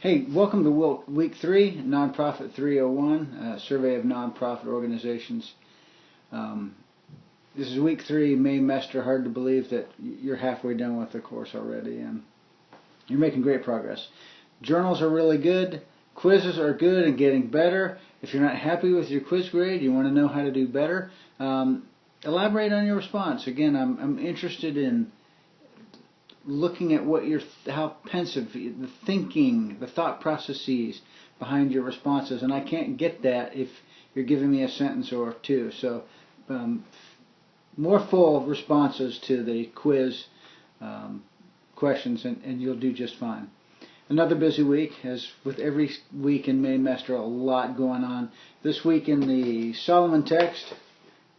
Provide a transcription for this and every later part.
Hey, welcome to week 3, Nonprofit 301, survey of nonprofit organizations. This is week 3, Maymester. Hard to believe that you're halfway done with the course already, and you're making great progress. Journals are really good. Quizzes are good and getting better. If you're not happy with your quiz grade, you want to know how to do better, elaborate on your response. Again, I'm interested in looking at what how pensive, the thinking, the thought processes behind your responses, and I can't get that if you're giving me a sentence or two. So more full responses to the quiz questions, and you'll do just fine. Another busy week, as with every week in Maymester, a lot going on. This week in the Solomon text,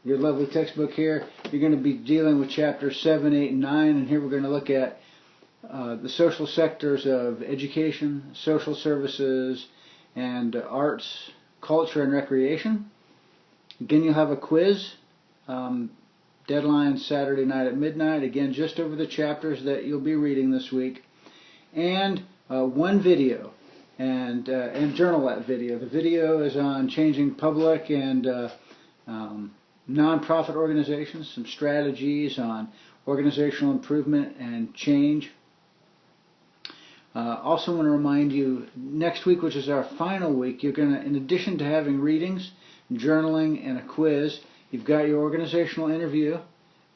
your lovely textbook here, you're going to be dealing with chapters 7, 8, and 9, and here we're going to look at the social sectors of education, social services, and arts, culture, and recreation. Again, you'll have a quiz, deadline Saturday night at midnight, again just over the chapters that you'll be reading this week, and one video, and journal video. The video is on changing public and nonprofit organizations, some strategies on organizational improvement and change. Also want to remind you, next week, which is our final week, you're going to, in addition to having readings, journaling, and a quiz, you've got your organizational interview,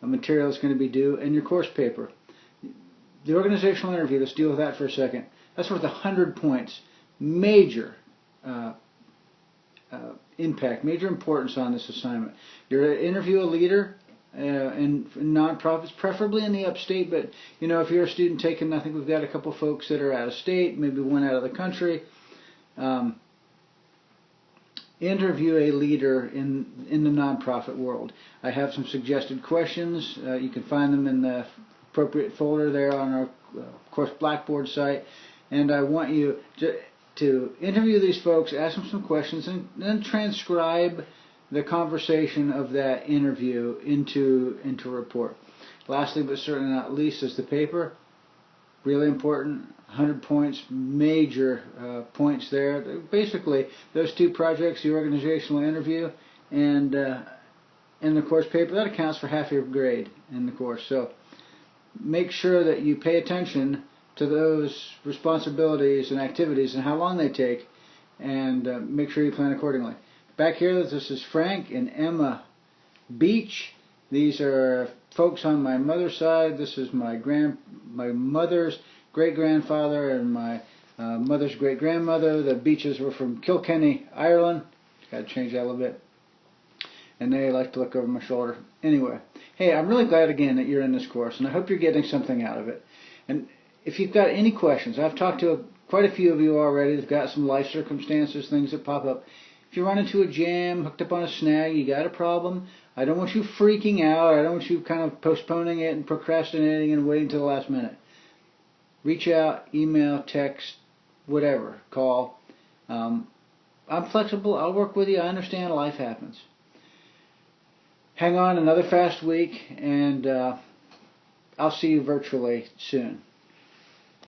a material that's going to be due, and your course paper. The organizational interview, let's deal with that for a second. That's worth 100 points. Major impact, major importance on this assignment. You're to interview a leader in nonprofits, preferably in the upstate, but you know, if you're a student taking, I think we've got a couple folks that are out of state, maybe one out of the country. Interview a leader in the nonprofit world. I have some suggested questions. You can find them in the appropriate folder there on our course Blackboard site, and I want you to interview these folks, ask them some questions, and then transcribe the conversation of that interview into a report. Lastly, but certainly not least, is the paper. Really important, 100 points, major points there. Basically, those two projects, the organizational interview and the course paper, that accounts for half your grade in the course. So make sure that you pay attention to those responsibilities and activities and how long they take, and make sure you plan accordingly. Back here, this is Frank and Emma Beach. These are folks on my mother's side. This is my mother's great-grandfather and my mother's great-grandmother. The Beaches were from Kilkenny, Ireland. Got to change that a little bit. And they like to look over my shoulder. Anyway, hey, I'm really glad again that you're in this course, and I hope you're getting something out of it. And if you've got any questions, I've talked to quite a few of you already. They've got some life circumstances, things that pop up. If you run into a jam, hooked up on a snag, you got a problem, I don't want you freaking out. I don't want you kind of postponing it and procrastinating and waiting till the last minute. Reach out, email, text, whatever, call. I'm flexible. I'll work with you. I understand life happens. Hang on another fast week, and I'll see you virtually soon.